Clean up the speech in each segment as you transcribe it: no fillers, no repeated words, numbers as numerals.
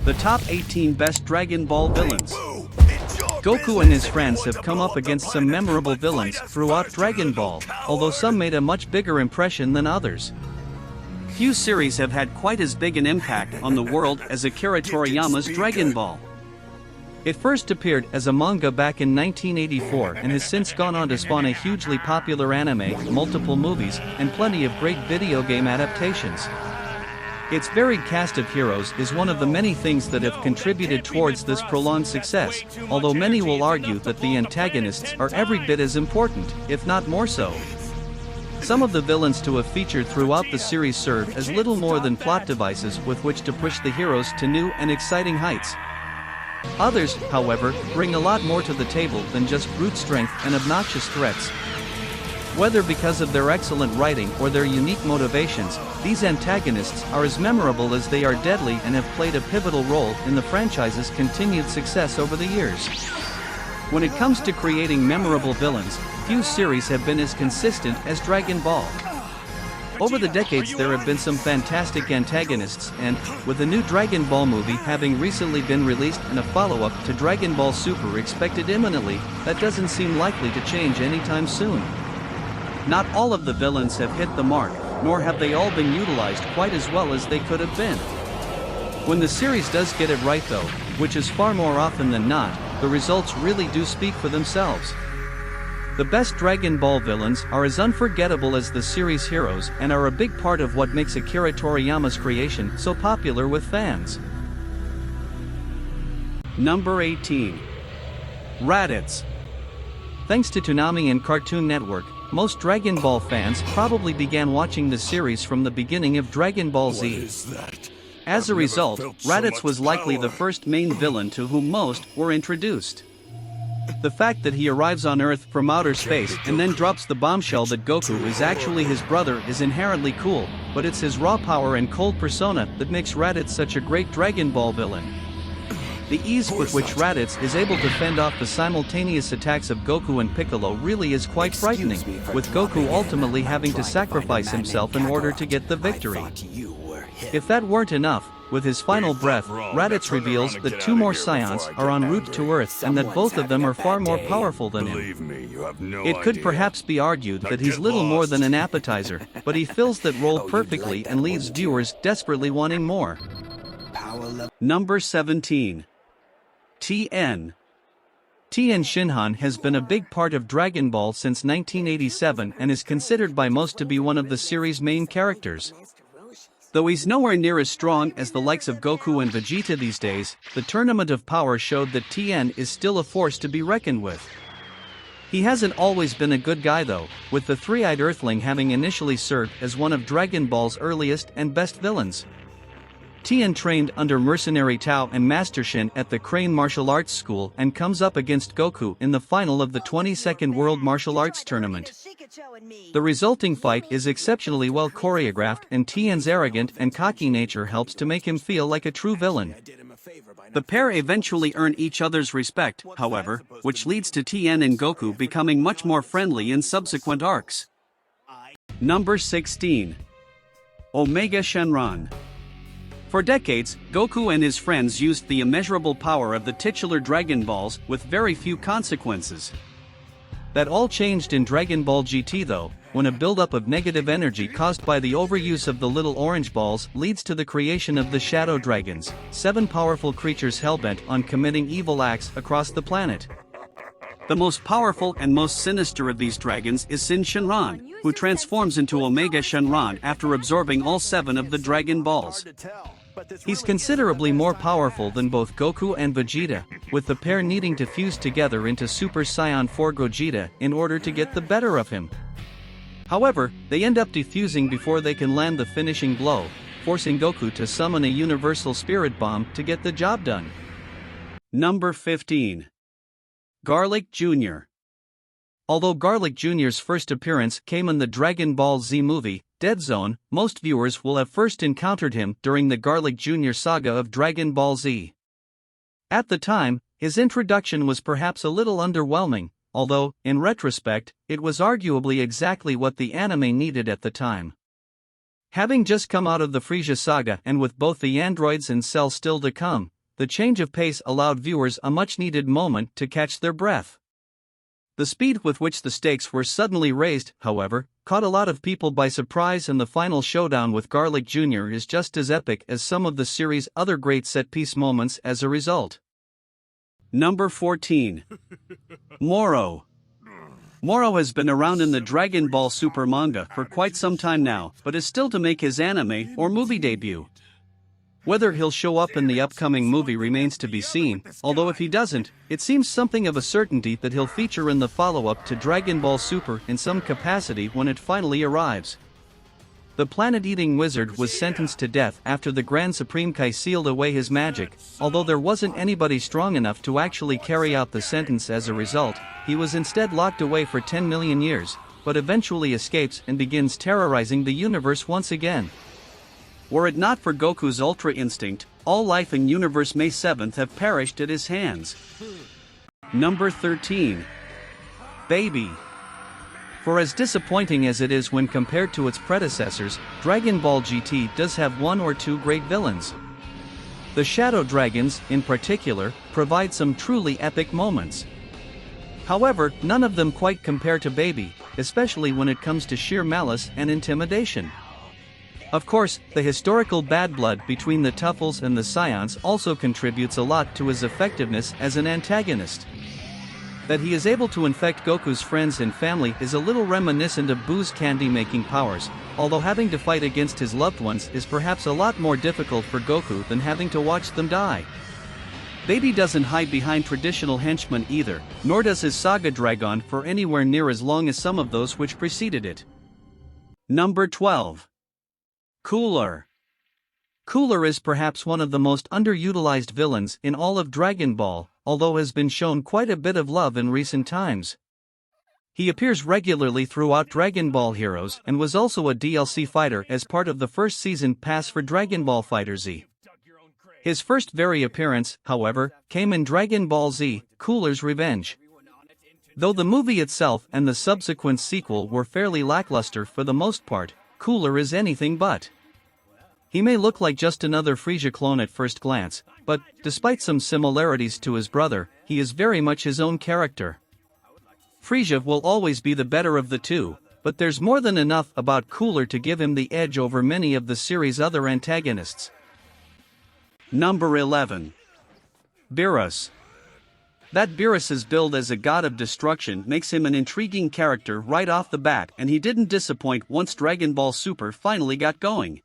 The top 18 best Dragon Ball villains. Goku and his friends have come up against some memorable villains throughout Dragon Ball, although some made a much bigger impression than others. Few series have had quite as big an impact on the world as Akira Toriyama's Dragon Ball. It first appeared as a manga back in 1984 and has since gone on to spawn a hugely popular anime, multiple movies, and plenty of great video game adaptations. Its varied cast of heroes is one of the many things that have contributed towards this prolonged success, although many will argue that the antagonists are every bit as important, if not more so. Some of the villains to have featured throughout the series serve as little more than plot devices with which to push the heroes to new and exciting heights. Others, however, bring a lot more to the table than just brute strength and obnoxious threats. Whether because of their excellent writing or their unique motivations, these antagonists are as memorable as they are deadly and have played a pivotal role in the franchise's continued success over the years. When it comes to creating memorable villains, few series have been as consistent as Dragon Ball. Over the decades there have been some fantastic antagonists and, with the new Dragon Ball movie having recently been released and a follow-up to Dragon Ball Super expected imminently, that doesn't seem likely to change anytime soon. Not all of the villains have hit the mark, nor have they all been utilized quite as well as they could have been. When the series does get it right though, which is far more often than not, the results really do speak for themselves. The best Dragon Ball villains are as unforgettable as the series heroes and are a big part of what makes Akira Toriyama's creation so popular with fans. Number 18. Raditz. Thanks to Toonami and Cartoon Network, most Dragon Ball fans probably began watching the series from the beginning of Dragon Ball Z. As a result, Raditz was likely the first main villain to whom most were introduced. The fact that he arrives on Earth from outer space and then drops the bombshell that Goku is actually his brother is inherently cool, but it's his raw power and cold persona that makes Raditz such a great Dragon Ball villain. The ease with which Raditz is able to fend off the simultaneous attacks of Goku and Piccolo really is quite frightening, with Goku ultimately having to sacrifice himself in order to get the victory. If that weren't enough, with his final breath, Raditz reveals that two more Scions are en route to Earth and that both of them are far more powerful than him. It could perhaps be argued that he's little more than an appetizer, but he fills that role perfectly and leaves viewers desperately wanting more. Number 17. Tien. Tien Shinhan has been a big part of Dragon Ball since 1987 and is considered by most to be one of the series' main characters. Though he's nowhere near as strong as the likes of Goku and Vegeta these days, the Tournament of Power showed that Tien is still a force to be reckoned with. He hasn't always been a good guy though, with the three-eyed Earthling having initially served as one of Dragon Ball's earliest and best villains. Tien trained under mercenary Tao and Master Shin at the Crane Martial Arts School and comes up against Goku in the final of the 22nd World Martial Arts Tournament. The resulting fight is exceptionally well choreographed and Tien's arrogant and cocky nature helps to make him feel like a true villain. The pair eventually earn each other's respect, however, which leads to Tien and Goku becoming much more friendly in subsequent arcs. Number 16. Omega Shenron. For decades, Goku and his friends used the immeasurable power of the titular Dragon Balls with very few consequences. That all changed in Dragon Ball GT though, when a buildup of negative energy caused by the overuse of the little orange balls leads to the creation of the Shadow Dragons, 7 powerful creatures hellbent on committing evil acts across the planet. The most powerful and most sinister of these dragons is Shenron, who transforms into Omega Shenron after absorbing all 7 of the Dragon Balls. He's considerably more powerful than both Goku and Vegeta, with the pair needing to fuse together into Super Saiyan 4 Gogeta in order to get the better of him. However, they end up defusing before they can land the finishing blow, forcing Goku to summon a Universal Spirit Bomb to get the job done. Number 15. Garlic Jr. Although Garlic Jr.'s first appearance came in the Dragon Ball Z movie, Dead Zone, most viewers will have first encountered him during the Garlic Jr. saga of Dragon Ball Z. At the time, his introduction was perhaps a little underwhelming, although, in retrospect, it was arguably exactly what the anime needed at the time. Having just come out of the Frieza saga and with both the androids and Cell still to come, the change of pace allowed viewers a much-needed moment to catch their breath. The speed with which the stakes were suddenly raised, however, caught a lot of people by surprise, and the final showdown with Garlic Jr. is just as epic as some of the series' other great set-piece moments as a result. Number 14. Moro. Moro has been around in the Dragon Ball Super manga for quite some time now, but is still to make his anime or movie debut. Whether he'll show up in the upcoming movie remains to be seen, although if he doesn't, it seems something of a certainty that he'll feature in the follow-up to Dragon Ball Super in some capacity when it finally arrives. The planet-eating wizard was sentenced to death after the Grand Supreme Kai sealed away his magic. Although there wasn't anybody strong enough to actually carry out the sentence as a result, he was instead locked away for 10 million years, but eventually escapes and begins terrorizing the universe once again. Were it not for Goku's Ultra Instinct, all life in Universe May 7th have perished at his hands. Number 13. Baby. For as disappointing as it is when compared to its predecessors, Dragon Ball GT does have one or two great villains. The Shadow Dragons, in particular, provide some truly epic moments. However, none of them quite compare to Baby, especially when it comes to sheer malice and intimidation. Of course, the historical bad blood between the Tuffles and the Scions also contributes a lot to his effectiveness as an antagonist. That he is able to infect Goku's friends and family is a little reminiscent of Buu's candy-making powers, although having to fight against his loved ones is perhaps a lot more difficult for Goku than having to watch them die. Baby doesn't hide behind traditional henchmen either, nor does his saga drag on for anywhere near as long as some of those which preceded it. Number 12. Cooler. Cooler is perhaps one of the most underutilized villains in all of Dragon Ball, although has been shown quite a bit of love in recent times. He appears regularly throughout Dragon Ball Heroes and was also a DLC fighter as part of the first season pass for Dragon Ball FighterZ. His first very appearance, however, came in Dragon Ball Z: Cooler's Revenge. Though the movie itself and the subsequent sequel were fairly lackluster for the most part, Cooler is anything but. He may look like just another Frieza clone at first glance, but, despite some similarities to his brother, he is very much his own character. Frieza will always be the better of the two, but there's more than enough about Cooler to give him the edge over many of the series' other antagonists. Number 11. Beerus. That Beerus's build as a god of destruction makes him an intriguing character right off the bat, and he didn't disappoint once Dragon Ball Super finally got going.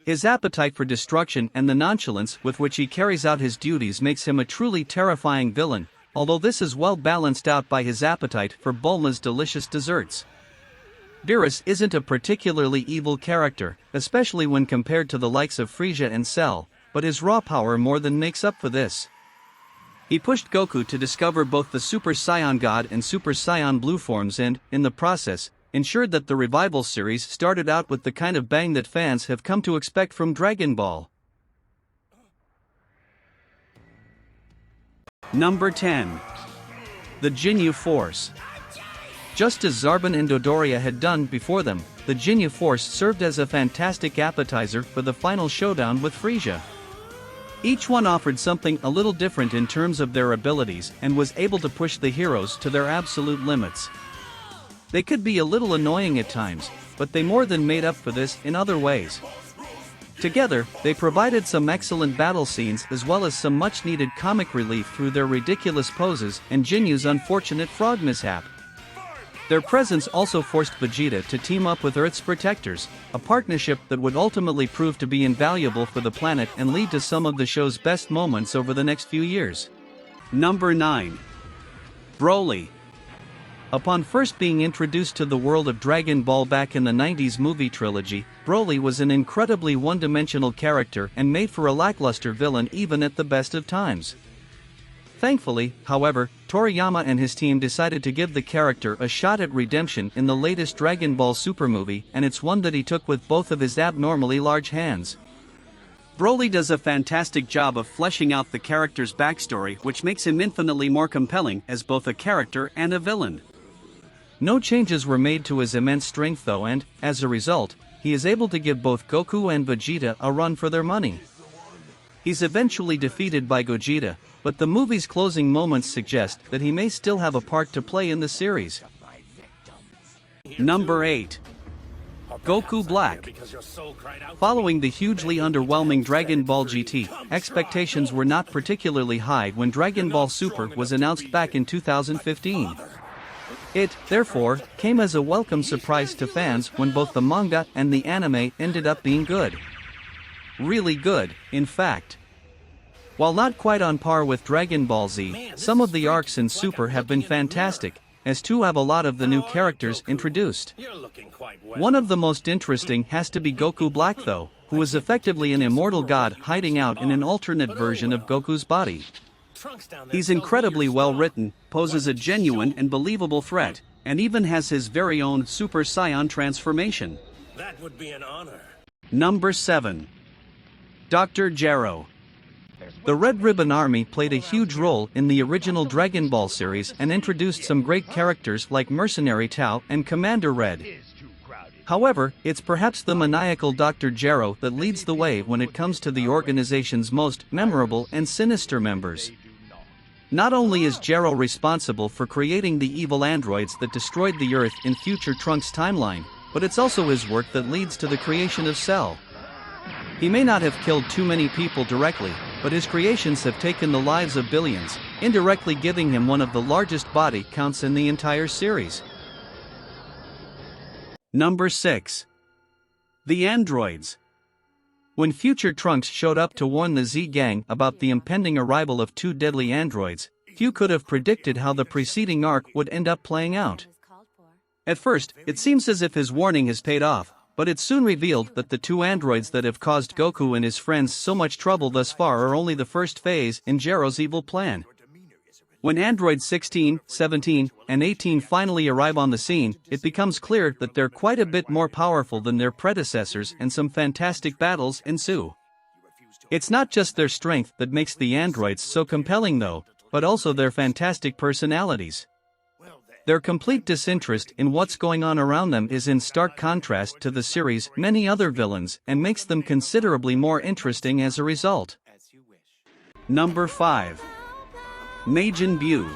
His appetite for destruction and the nonchalance with which he carries out his duties makes him a truly terrifying villain, although this is well balanced out by his appetite for Bulma's delicious desserts. Beerus isn't a particularly evil character, especially when compared to the likes of Frieza and Cell, but his raw power more than makes up for this. He pushed Goku to discover both the Super Saiyan God and Super Saiyan Blue forms and, in the process, ensured that the Revival series started out with the kind of bang that fans have come to expect from Dragon Ball. Number 10. The Ginyu Force. Just as Zarbon and Dodoria had done before them, the Ginyu Force served as a fantastic appetizer for the final showdown with Frieza. Each one offered something a little different in terms of their abilities and was able to push the heroes to their absolute limits. They could be a little annoying at times, but they more than made up for this in other ways. Together, they provided some excellent battle scenes as well as some much-needed comic relief through their ridiculous poses and Ginyu's unfortunate frog mishap. Their presence also forced Vegeta to team up with Earth's protectors, a partnership that would ultimately prove to be invaluable for the planet and lead to some of the show's best moments over the next few years. Number 9. Broly. Upon first being introduced to the world of Dragon Ball back in the 90s movie trilogy, Broly was an incredibly one-dimensional character and made for a lackluster villain even at the best of times. Thankfully, however, Toriyama and his team decided to give the character a shot at redemption in the latest Dragon Ball Super movie, and it's one that he took with both of his abnormally large hands. Broly does a fantastic job of fleshing out the character's backstory, which makes him infinitely more compelling as both a character and a villain. No changes were made to his immense strength though, and, as a result, he is able to give both Goku and Vegeta a run for their money. He's eventually defeated by Gogeta, but the movie's closing moments suggest that he may still have a part to play in the series. Number 8. Goku Black. Following the hugely underwhelming Dragon Ball GT, expectations were not particularly high when Dragon Ball Super was announced back in 2015. It, therefore, came as a welcome surprise to fans when both the manga and the anime ended up being good. Really good, in fact. While not quite on par with Dragon Ball Z, some of the arcs in Super have been fantastic, as too have a lot of the new characters introduced. One of the most interesting has to be Goku Black though, who is effectively an immortal god hiding out in an alternate version of Goku's body. He's incredibly well written, poses a genuine and believable threat, and even has his very own Super Saiyan transformation. That would be an honor. Number 7. Dr. Gero. The Red Ribbon Army played a huge role in the original Dragon Ball series and introduced some great characters like Mercenary Tao and Commander Red. However, it's perhaps the maniacal Dr. Gero that leads the way when it comes to the organization's most memorable and sinister members. Not only is Gero responsible for creating the evil androids that destroyed the Earth in future Trunks' timeline, but it's also his work that leads to the creation of Cell. He may not have killed too many people directly, but his creations have taken the lives of billions, indirectly giving him one of the largest body counts in the entire series. Number 6. The Androids. When future Trunks showed up to warn the Z Gang about the impending arrival of 2 deadly androids, few could have predicted how the preceding arc would end up playing out. At first, it seems as if his warning has paid off, but it's soon revealed that the 2 androids that have caused Goku and his friends so much trouble thus far are only the first phase in Gero's evil plan. When androids 16, 17, and 18 finally arrive on the scene, it becomes clear that they're quite a bit more powerful than their predecessors and some fantastic battles ensue. It's not just their strength that makes the androids so compelling though, but also their fantastic personalities. Their complete disinterest in what's going on around them is in stark contrast to the series' many other villains and makes them considerably more interesting as a result. Number 5. Majin Buu.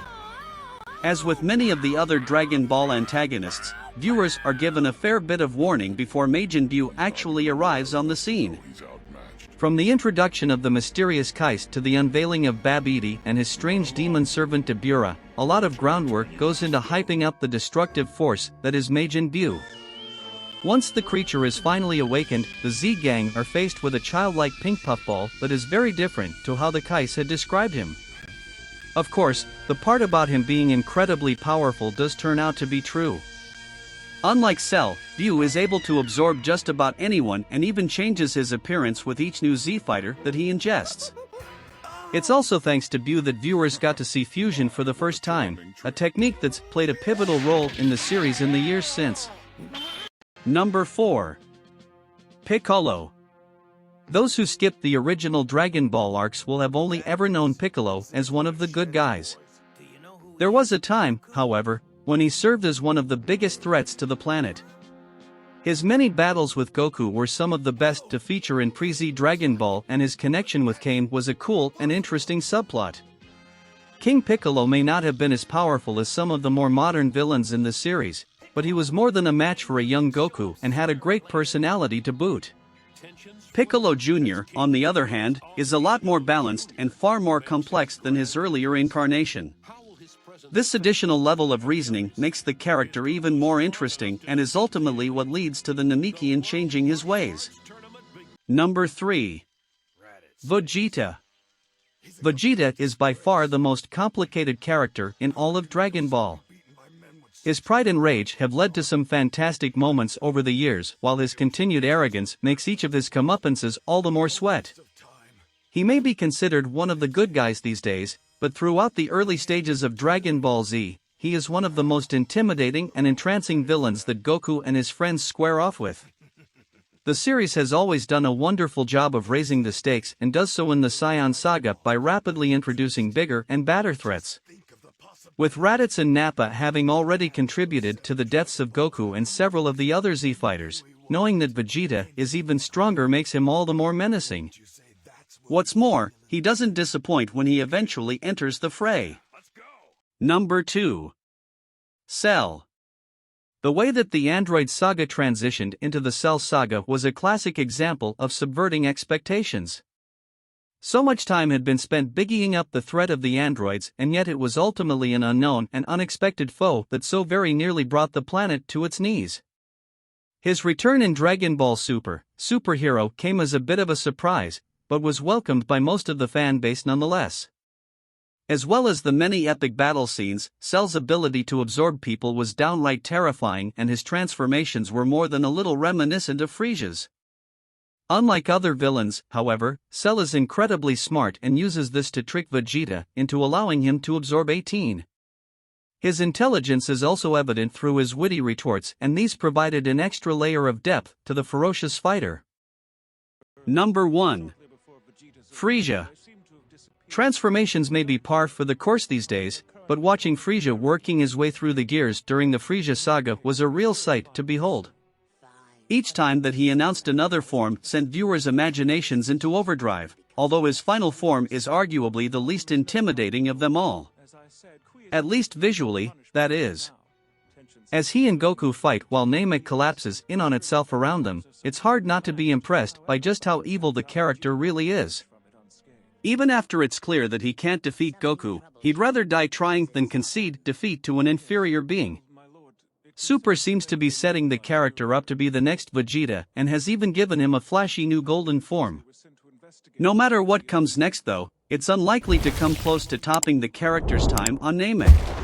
As with many of the other Dragon Ball antagonists, viewers are given a fair bit of warning before Majin Buu actually arrives on the scene. From the introduction of the mysterious Kais to the unveiling of Babidi and his strange demon servant Dabura, a lot of groundwork goes into hyping up the destructive force that is Majin Buu. Once the creature is finally awakened, the Z Gang are faced with a childlike pink puffball that is very different to how the Kais had described him. Of course, the part about him being incredibly powerful does turn out to be true. Unlike Cell, Buu is able to absorb just about anyone and even changes his appearance with each new Z-fighter that he ingests. It's also thanks to Buu that viewers got to see fusion for the first time, a technique that's played a pivotal role in the series in the years since. Number 4. Piccolo. Those who skipped the original Dragon Ball arcs will have only ever known Piccolo as one of the good guys. There was a time, however, when he served as one of the biggest threats to the planet. His many battles with Goku were some of the best to feature in pre-Z Dragon Ball, and his connection with Kane was a cool and interesting subplot. King Piccolo may not have been as powerful as some of the more modern villains in the series, but he was more than a match for a young Goku and had a great personality to boot. Piccolo Jr., on the other hand, is a lot more balanced and far more complex than his earlier incarnation. This additional level of reasoning makes the character even more interesting and is ultimately what leads to the Namekian changing his ways. Number 3. Vegeta. Vegeta is by far the most complicated character in all of Dragon Ball. His pride and rage have led to some fantastic moments over the years, while his continued arrogance makes each of his comeuppances all the more sweat. He may be considered one of the good guys these days, but throughout the early stages of Dragon Ball Z, he is one of the most intimidating and entrancing villains that Goku and his friends square off with. The series has always done a wonderful job of raising the stakes and does so in the Saiyan saga by rapidly introducing bigger and badder threats. With Raditz and Nappa having already contributed to the deaths of Goku and several of the other Z-fighters, knowing that Vegeta is even stronger makes him all the more menacing. What's more, he doesn't disappoint when he eventually enters the fray. Number 2. Cell. The way that the Android saga transitioned into the Cell saga was a classic example of subverting expectations. So much time had been spent bigging up the threat of the androids, and yet it was ultimately an unknown and unexpected foe that so very nearly brought the planet to its knees. His return in Dragon Ball Superhero came as a bit of a surprise, but was welcomed by most of the fan base nonetheless. As well as the many epic battle scenes, Cell's ability to absorb people was downright terrifying, and his transformations were more than a little reminiscent of Frieza's. Unlike other villains, however, Cell is incredibly smart and uses this to trick Vegeta into allowing him to absorb 18. His intelligence is also evident through his witty retorts, and these provided an extra layer of depth to the ferocious fighter. Number 1. Frieza. Transformations may be par for the course these days, but watching Frieza working his way through the gears during the Frieza saga was a real sight to behold. Each time that he announced another form sent viewers' imaginations into overdrive, although his final form is arguably the least intimidating of them all. At least visually, that is. As he and Goku fight while Namek collapses in on itself around them, it's hard not to be impressed by just how evil the character really is. Even after it's clear that he can't defeat Goku, he'd rather die trying than concede defeat to an inferior being. Super seems to be setting the character up to be the next Vegeta, and has even given him a flashy new golden form. No matter what comes next though, it's unlikely to come close to topping the character's time on Namek.